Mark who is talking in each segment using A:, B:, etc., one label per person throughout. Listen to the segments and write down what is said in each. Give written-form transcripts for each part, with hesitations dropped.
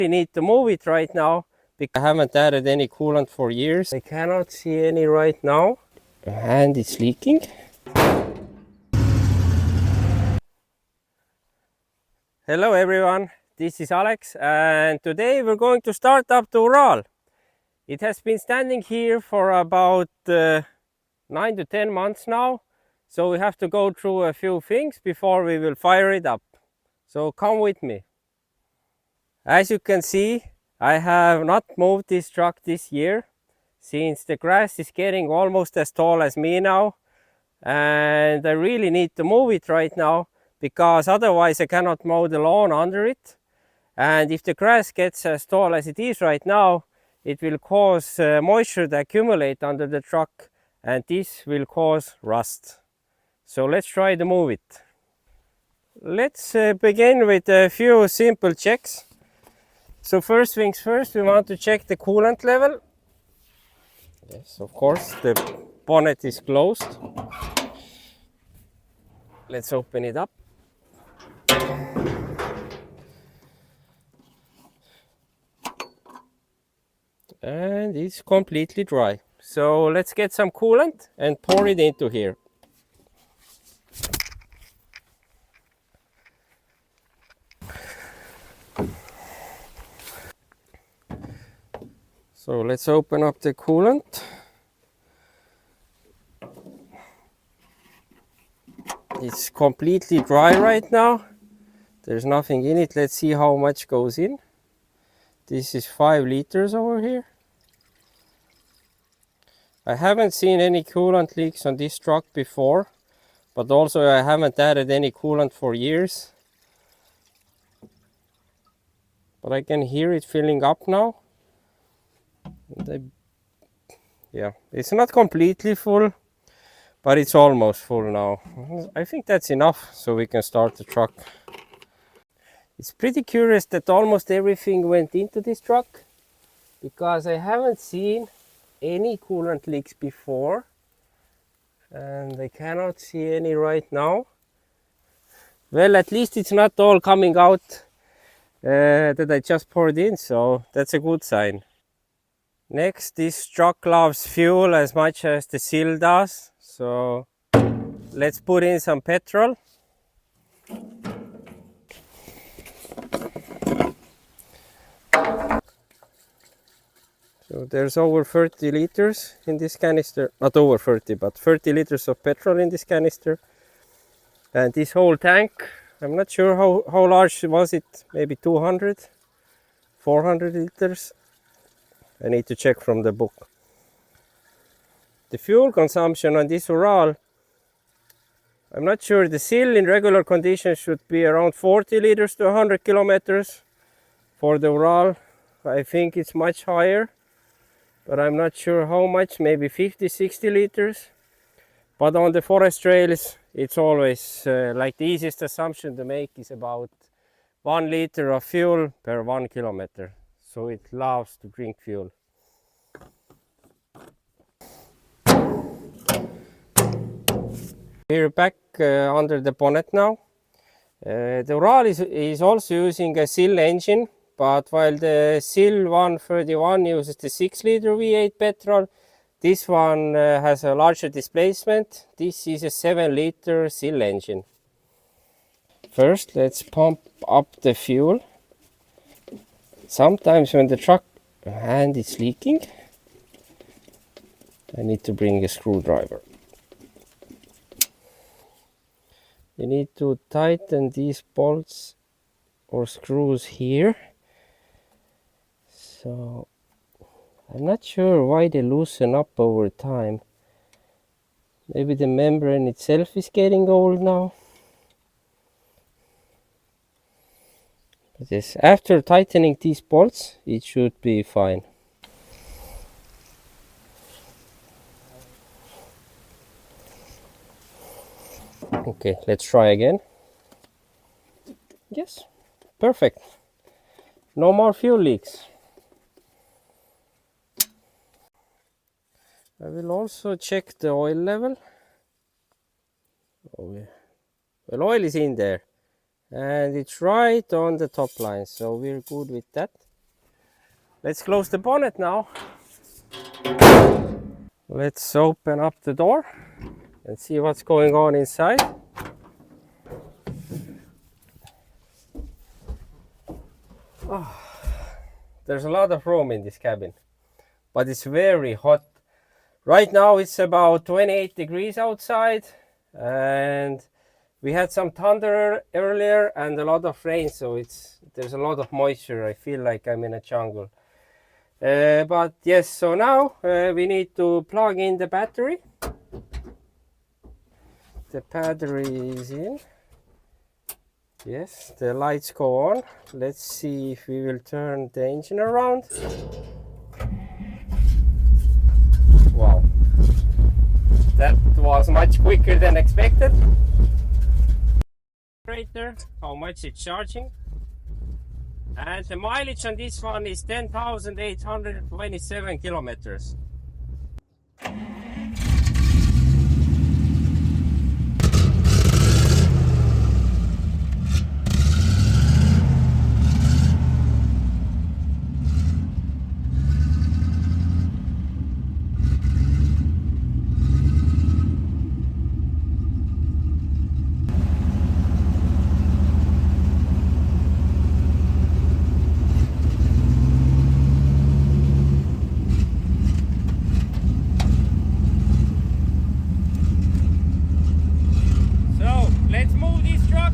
A: We need to move it right now because I haven't added any coolant for years. I cannot see any right now, and it's leaking. Hello everyone, this is Alex, and today we're going to start up the Ural. It has been standing here for about 9 to 10 months now, so we have to go through a few things before we will fire it up. So come with me. As you can see, I have not moved this truck this year since the grass is getting almost as tall as me now, and I really need to move it right now because otherwise I cannot mow the lawn under it. And if the grass gets as tall as it is right now, it will cause moisture to accumulate under the truck, and this will cause rust. So let's try to move it. Let's begin with a few simple checks. So first things first, we want to check the coolant level. Yes, of course, the bonnet is closed. Let's open it up. And it's completely dry. So let's get some coolant and pour it into here. So let's open up the coolant. It's completely dry right now. There's nothing in it. Let's see how much goes in. This is 5 liters over here. I haven't seen any coolant leaks on this truck before, but also I haven't added any coolant for years. But I can hear it filling up now. Yeah, it's not completely full, but it's almost full now. I think that's enough so we can start the truck. It's pretty curious that almost everything went into this truck because I haven't seen any coolant leaks before, and I cannot see any right now. Well, at least it's not all coming out that I just poured in, so that's a good sign. Next, this truck loves fuel as much as the seal does, so let's put in some petrol. So there's over 30 liters in this canister, not over 30, but 30 liters of petrol in this canister. And this whole tank, I'm not sure how large was it, maybe 200, 400 liters. I need to check from the book. The fuel consumption on this Ural, I'm not sure. The seal in regular conditions should be around 40 liters to 100 kilometers. For the Ural, I think it's much higher, but I'm not sure how much, maybe 50, 60 liters. But on the forest trails, it's always like the easiest assumption to make is about 1 liter of fuel per 1 kilometer. So it loves to drink fuel. We're back under the bonnet now. The Ural is also using a SIL engine, but while the SIL 131 uses the 6 liter V8 petrol, this one has a larger displacement. This is a 7 liter SIL engine. First, let's pump up the fuel. Sometimes when the truck hand is leaking, I need to bring a screwdriver. You need to tighten these bolts or screws here. So I'm not sure why they loosen up over time. Maybe the membrane itself is getting old now. But yes, after tightening these bolts, it should be fine. Okay, let's try again. Yes, perfect. No more fuel leaks. I will also check the oil level. Oh yeah. Well, oil is in there and it's right on the top line, so we're good with that. Let's close the bonnet now. Let's open up the door and see what's going on inside. Oh, there's a lot of room in this cabin, but it's very hot. Right now it's about 28 degrees outside, and we had some thunder earlier and a lot of rain, so there's a lot of moisture. I feel like I'm in a jungle. But yes, so now we need to plug in the battery. The battery is in. Yes, the lights go on. Let's see if we will turn the engine around. Wow, that was much quicker than expected. How much it's charging, and the mileage on this one is 10,827 kilometers. Let's move this truck.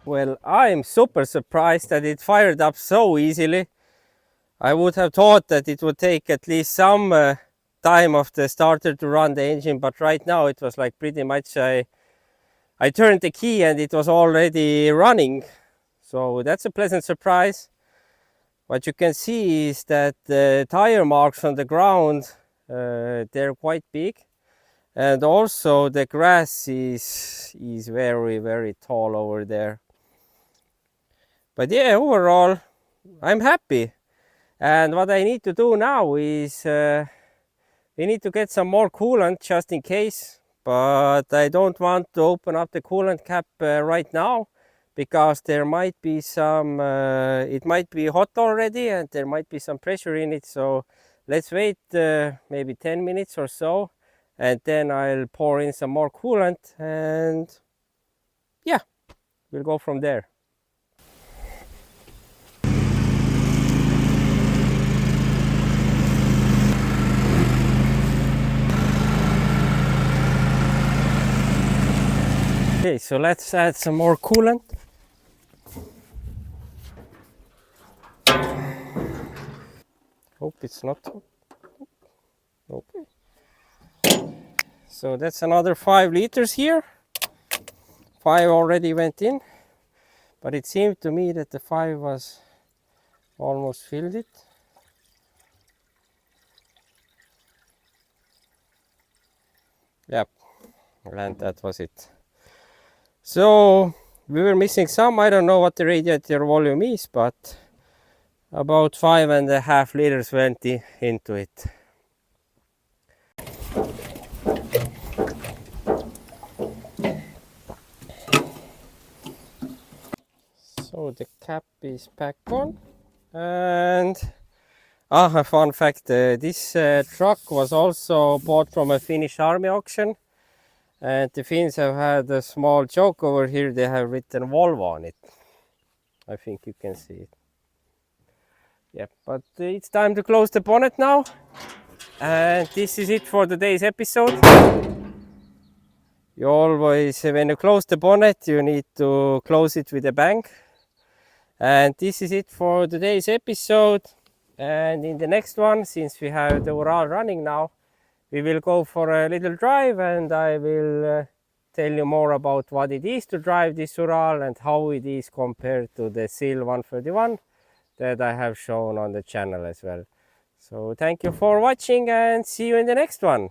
A: Well, I'm super surprised that it fired up so easily. I would have thought that it would take at least some time of the starter to run the engine, but right now it was like pretty much I turned the key and it was already running. So that's a pleasant surprise. What you can see is that the tire marks on the ground, they're quite big. And also the grass is very, very tall over there. But yeah, overall, I'm happy. And what I need to do now is we need to get some more coolant just in case. But I don't want to open up the coolant cap right now, because there might be some, it might be hot already and there might be some pressure in it. So let's wait maybe 10 minutes or so, and then I'll pour in some more coolant, and yeah, we'll go from there. Okay, so let's add some more coolant. Hope it's not. Okay. So that's another 5 liters here. 5 already went in, but it seemed to me that the 5 was almost filled it. Yep, and that was it. So we were missing some. I don't know what the radiator volume is, but about 5.5 liters went into it. So the cap is back on, and a fun fact, this truck was also bought from a Finnish army auction, and the Finns have had a small joke over here. They have written Volvo on it. I think you can see it. Yep, but it's time to close the bonnet now, and this is it for today's episode. You always, when you close the bonnet, you need to close it with a bang. And this is it for today's episode. And in the next one, since we have the Ural running now, we will go for a little drive, and I will tell you more about what it is to drive this Ural and how it is compared to the SIL 131 that I have shown on the channel as well. So thank you for watching and see you in the next one.